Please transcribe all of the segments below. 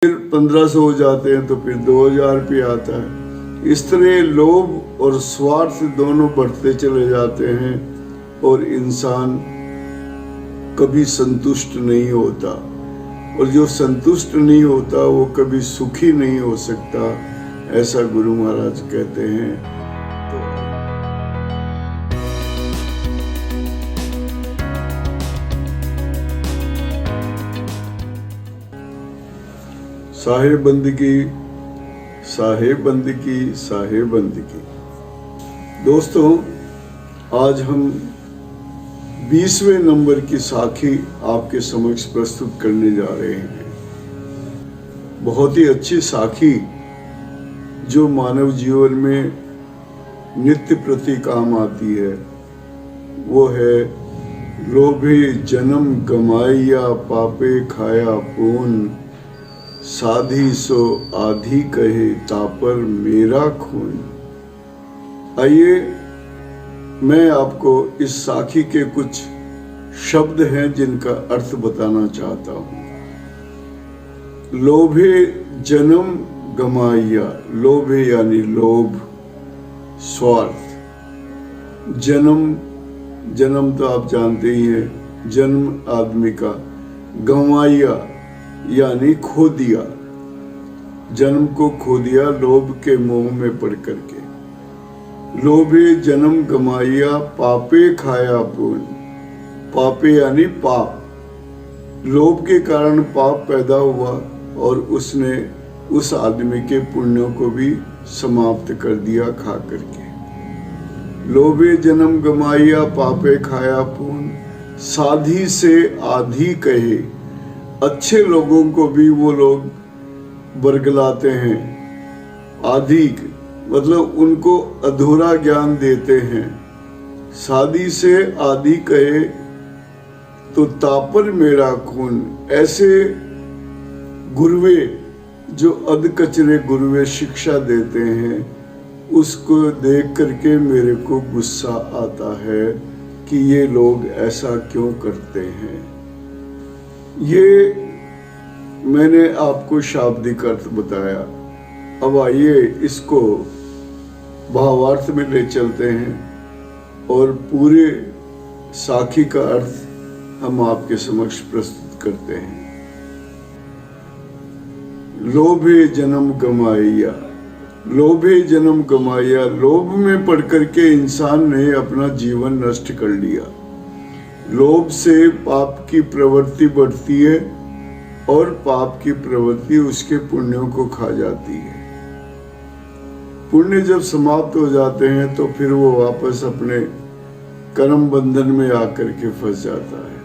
फिर 1500 हो जाते हैं तो फिर 2000 पे आता है। इस तरह लोभ और स्वार्थ दोनों बढ़ते चले जाते हैं और इंसान कभी संतुष्ट नहीं होता, और जो संतुष्ट नहीं होता वो कभी सुखी नहीं हो सकता, ऐसा गुरु महाराज कहते हैं। साहेब बंदगी, साहेब बंदगी, साहेब बंदगी। दोस्तों, आज हम 20वें नंबर की साखी आपके समक्ष प्रस्तुत करने जा रहे हैं। बहुत ही अच्छी साखी जो मानव जीवन में नित्य प्रति काम आती है, वो है लोभे जन्म गमाया पापे खाया पून, साधी सो आधी कहे तापर मेरा खून। आइए मैं आपको इस साखी के कुछ शब्द हैं जिनका अर्थ बताना चाहता हूं। लोभे जन्म गमाया, लोभे यानी लोभ, स्वार्थ। जन्म, जन्म तो आप जानते ही हैं, जन्म आदमी का। गंवाया यानी खो दिया, जन्म को खो दिया लोभ के मोह में पड़ करके। लोभे जन्म गमाया पापे खाया पुन, पापे यानी पाप। लोभ के कारण पाप पैदा हुआ और उसने उस आदमी के पुण्यों को भी समाप्त कर दिया खा करके। लोभे जन्म गमाया पापे खाया पुन, साधी से आधी कहे। अच्छे लोगों को भी वो लोग बरगलाते हैं, आधी मतलब उनको अधूरा ज्ञान देते हैं। साधी से आधी कहे तो तापर मेरा खून। ऐसे गुरुवे जो अध कचरे गुरुवे शिक्षा देते हैं, उसको देख करके मेरे को गुस्सा आता है कि ये लोग ऐसा क्यों करते हैं। ये मैंने आपको शाब्दिक अर्थ बताया। अब आइए इसको भावार्थ में ले चलते हैं और पूरे साखी का अर्थ हम आपके समक्ष प्रस्तुत करते हैं। लोभे जन्म गमाया, लोभे जन्म गमाया। लोभ में पड़ करके इंसान ने अपना जीवन नष्ट कर लिया। लोभ से पाप की प्रवृत्ति बढ़ती है और पाप की प्रवृत्ति उसके पुण्यों को खा जाती है। पुण्य जब समाप्त हो जाते हैं तो फिर वो वापस अपने कर्म बंधन में आकर के फंस जाता है।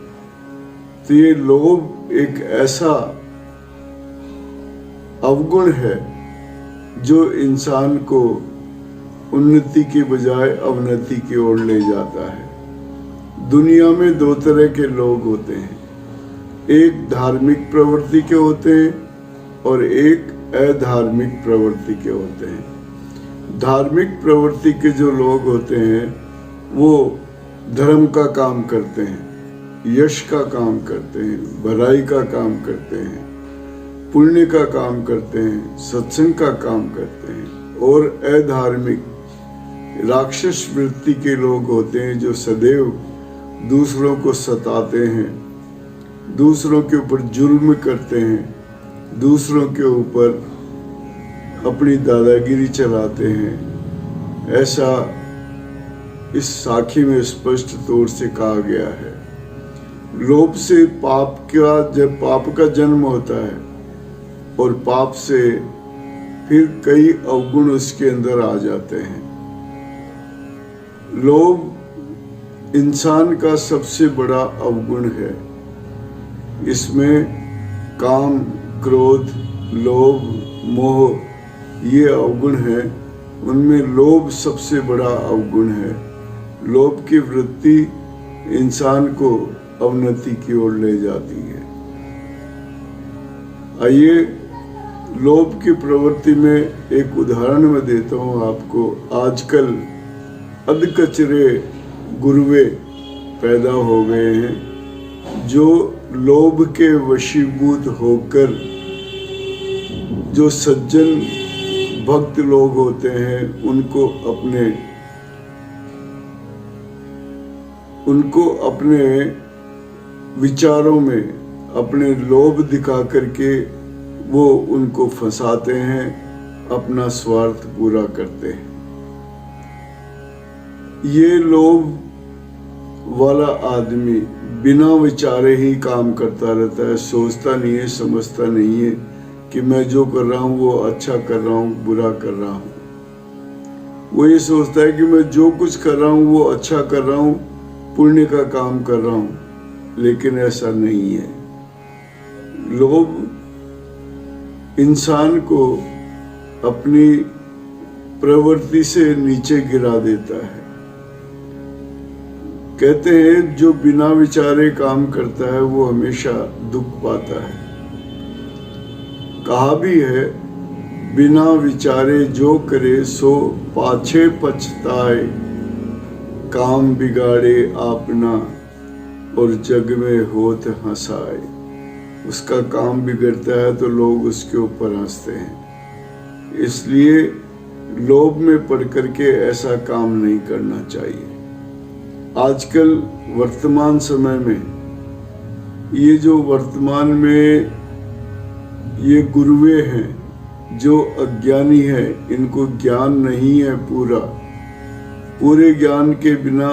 तो ये लोभ एक ऐसा अवगुण है जो इंसान को उन्नति के बजाय अवनति की ओर ले जाता है। दुनिया में दो तरह के लोग होते हैं, एक धार्मिक प्रवृत्ति के होते हैं और एक अधार्मिक प्रवृत्ति के होते हैं। धार्मिक प्रवृत्ति के जो लोग होते हैं वो धर्म का काम करते हैं, यश का काम करते हैं, भलाई का काम करते हैं, पुण्य का काम करते हैं, सत्संग का काम करते हैं। और अधार्मिक राक्षस वृत्ति के लोग होते हैं जो सदैव दूसरों को सताते हैं, दूसरों के ऊपर जुल्म करते हैं, दूसरों के ऊपर अपनी दादागिरी चलाते हैं। ऐसा इस साखी में स्पष्ट तौर से कहा गया है। लोभ से जब पाप का जन्म होता है और पाप से फिर कई अवगुण उसके अंदर आ जाते हैं। लोभ इंसान का सबसे बड़ा अवगुण है। इसमें काम, क्रोध, लोभ, मोह ये अवगुण हैं। उनमें लोभ सबसे बड़ा अवगुण है। लोभ की वृत्ति इंसान को अवनति की ओर ले जाती है। आइए लोभ की प्रवृत्ति में एक उदाहरण मैं देता हूँ आपको। आजकल अधकचरे गुरुवे पैदा हो गए हैं जो लोभ के वशीभूत होकर जो सज्जन भक्त लोग होते हैं उनको अपने विचारों में अपने लोभ दिखा करके वो उनको फंसाते हैं, अपना स्वार्थ पूरा करते हैं। ये लोभ वाला आदमी बिना विचारे ही काम करता रहता है, सोचता नहीं है, समझता नहीं है कि मैं जो कर रहा हूँ वो अच्छा कर रहा हूँ, बुरा कर रहा हूँ। वो ये सोचता है कि मैं जो कुछ कर रहा हूँ वो अच्छा कर रहा हूँ, पुण्य का काम कर रहा हूँ, लेकिन ऐसा नहीं है। लोभ इंसान को अपनी प्रवृत्ति से नीचे गिरा देता है। कहते हैं जो बिना विचारे काम करता है वो हमेशा दुख पाता है। कहा भी है, बिना विचारे जो करे सो पाछे पछताए, काम बिगाड़े आपना और जग में होत हंसाए। उसका काम बिगड़ता है तो लोग उसके ऊपर हंसते हैं। इसलिए लोभ में पड़ करके ऐसा काम नहीं करना चाहिए। आजकल वर्तमान समय में ये जो वर्तमान में ये गुरुवे हैं जो अज्ञानी है, इनको ज्ञान नहीं है पूरे ज्ञान के बिना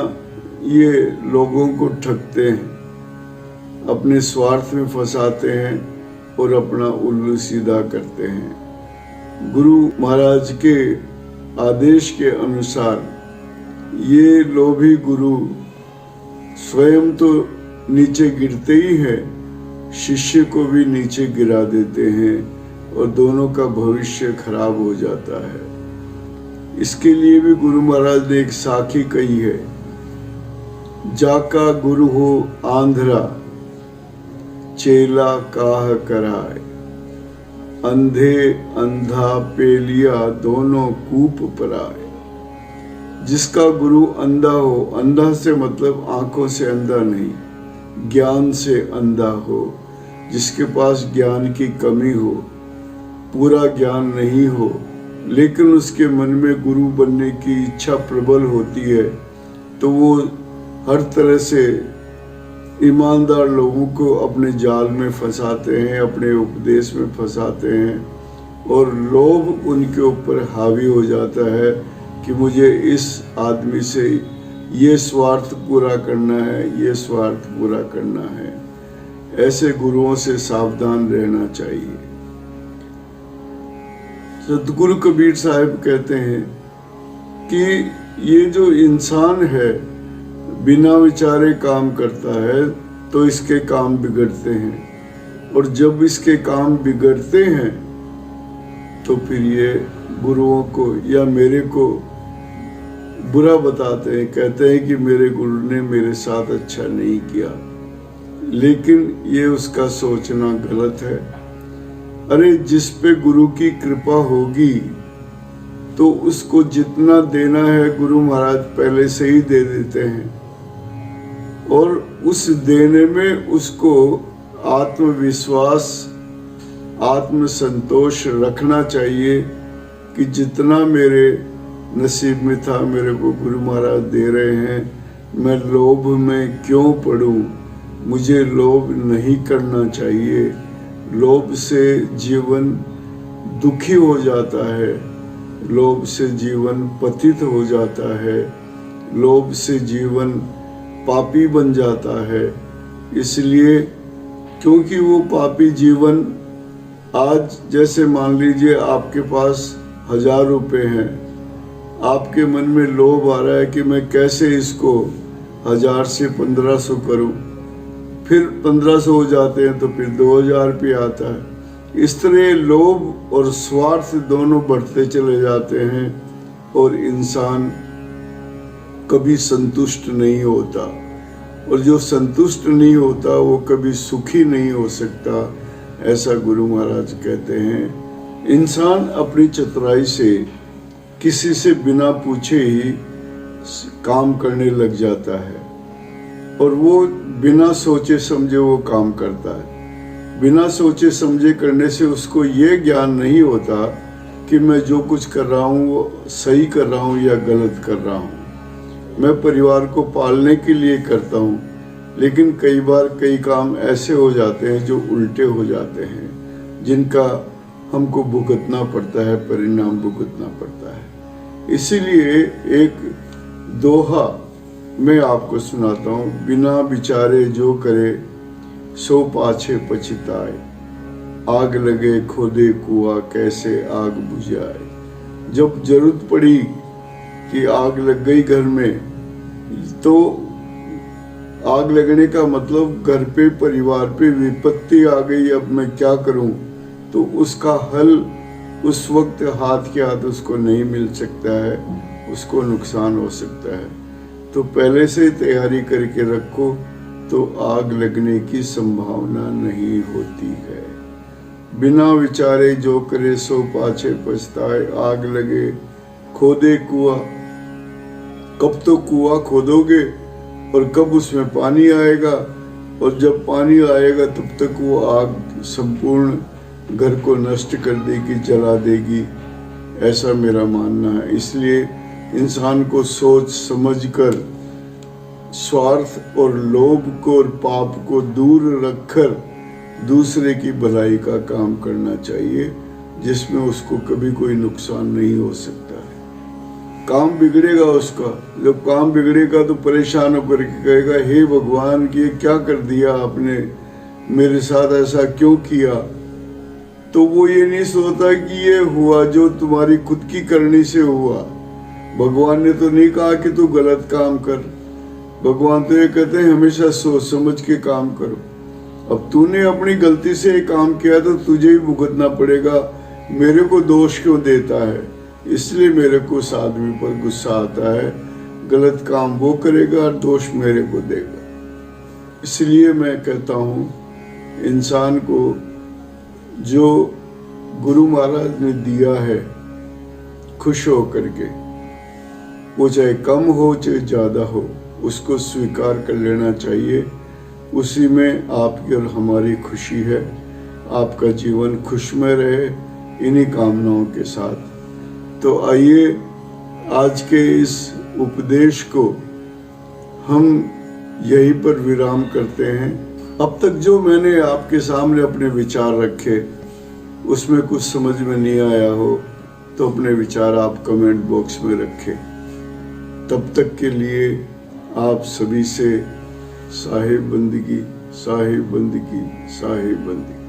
ये लोगों को ठगते हैं, अपने स्वार्थ में फंसाते हैं और अपना उल्लू सीधा करते हैं। गुरु महाराज के आदेश के अनुसार ये लोभी गुरु स्वयं तो नीचे गिरते ही हैं, शिष्य को भी नीचे गिरा देते हैं और दोनों का भविष्य खराब हो जाता है। इसके लिए भी गुरु महाराज ने एक साखी कही है, जाका गुरु हो आंध्रा चेला काह कराए, अंधे अंधा पेलिया दोनों कूप पराए। जिसका गुरु अंधा हो, अंधा से मतलब आंखों से अंधा नहीं, ज्ञान से अंधा हो, जिसके पास ज्ञान की कमी हो, पूरा ज्ञान नहीं हो, लेकिन उसके मन में गुरु बनने की इच्छा प्रबल होती है, तो वो हर तरह से ईमानदार लोगों को अपने जाल में फंसाते हैं, अपने उपदेश में फंसाते हैं और लोभ उनके ऊपर हावी हो जाता है कि मुझे इस आदमी से ये स्वार्थ पूरा करना है, ये स्वार्थ पूरा करना है। ऐसे गुरुओं से सावधान रहना चाहिए। सतगुरु कबीर साहब कहते हैं कि ये जो इंसान है बिना विचारे काम करता है तो इसके काम बिगड़ते हैं, और जब इसके काम बिगड़ते हैं तो फिर ये गुरुओं को या मेरे को बुरा बताते हैं, कहते हैं कि मेरे गुरु ने मेरे साथ अच्छा नहीं किया। लेकिन ये उसका सोचना गलत है। अरे जिस पे गुरु की कृपा होगी तो उसको जितना देना है गुरु महाराज पहले से ही दे देते हैं, और उस देने में उसको आत्मविश्वास, आत्मसंतोष रखना चाहिए कि जितना मेरे नसीब में था मेरे को गुरु महाराज दे रहे हैं, मैं लोभ में क्यों पड़ूं, मुझे लोभ नहीं करना चाहिए। लोभ से जीवन दुखी हो जाता है, लोभ से जीवन पतित हो जाता है, लोभ से जीवन पापी बन जाता है। इसलिए क्योंकि वो पापी जीवन, आज जैसे मान लीजिए आपके पास 1000 रुपये हैं, आपके मन में लोभ आ रहा है कि मैं कैसे इसको 1000 से 1500 करूं, फिर 1500 हो जाते हैं तो फिर 2000 रुपये आता है। इस तरह लोभ और स्वार्थ दोनों बढ़ते चले जाते हैं और इंसान कभी संतुष्ट नहीं होता, और जो संतुष्ट नहीं होता वो कभी सुखी नहीं हो सकता, ऐसा गुरु महाराज कहते हैं। इंसान अपनी चतुराई से किसी से बिना पूछे ही काम करने लग जाता है और वो बिना सोचे समझे वो काम करता है। बिना सोचे समझे करने से उसको ये ज्ञान नहीं होता कि मैं जो कुछ कर रहा हूँ वो सही कर रहा हूँ या गलत कर रहा हूँ। मैं परिवार को पालने के लिए करता हूँ, लेकिन कई बार कई काम ऐसे हो जाते हैं जो उल्टे हो जाते हैं, जिनका हमको भुगतना पड़ता है, परिणाम भुगतना पड़ता है। इसीलिए एक दोहा मैं आपको सुनाता हूँ, बिना विचारे जो करे सो पाछे पछताए, आग लगे खोदे कुआं कैसे आग बुझाए। जब जरूरत पड़ी कि आग लग गई घर में, तो आग लगने का मतलब घर पे परिवार पे विपत्ति आ गई, अब मैं क्या करूं, तो उसका हल उस वक्त हाथ के हाथ उसको नहीं मिल सकता है, उसको नुकसान हो सकता है। तो पहले से तैयारी करके रखो तो आग लगने की संभावना नहीं होती है। बिना विचारे जो करे सो पाछे पछताए, आग लगे खोदे कुआं। कब तो कुआं खोदोगे और कब उसमें पानी आएगा, और जब पानी आएगा तब तक वो आग संपूर्ण घर को नष्ट कर देगी, जला देगी, ऐसा मेरा मानना है। इसलिए इंसान को सोच समझकर स्वार्थ और लोभ को और पाप को दूर रखकर दूसरे की भलाई का काम करना चाहिए, जिसमें उसको कभी कोई नुकसान नहीं हो सकता है। काम बिगड़ेगा उसका, जब काम बिगड़ेगा तो परेशान होकर कहेगा, हे भगवान ये क्या कर दिया आपने, मेरे साथ ऐसा क्यों किया। तो वो ये नहीं सोचता कि ये हुआ जो तुम्हारी खुद की करनी से हुआ। भगवान ने तो नहीं कहा कि तू गलत काम कर, भगवान तो ये कहते हैं हमेशा सोच समझ के काम करो। अब तूने अपनी गलती से काम किया तो तुझे ही भुगतना पड़ेगा, मेरे को दोष क्यों देता है। इसलिए मेरे को उस आदमी पर गुस्सा आता है, गलत काम वो करेगा और दोष मेरे को देगा। इसलिए मैं कहता हूँ इंसान को जो गुरु महाराज ने दिया है खुश हो करके, वो चाहे कम हो चाहे ज़्यादा हो, उसको स्वीकार कर लेना चाहिए। उसी में आपकी और हमारी खुशी है। आपका जीवन खुशमय रहे इन्हीं कामनाओं के साथ। तो आइए आज के इस उपदेश को हम यहीं पर विराम करते हैं। अब तक जो मैंने आपके सामने अपने विचार रखे, उसमें कुछ समझ में नहीं आया हो तो अपने विचार आप कमेंट बॉक्स में रखें। तब तक के लिए आप सभी से साहिब बंदगी, साहिब बंदगी, साहिब बंदगी।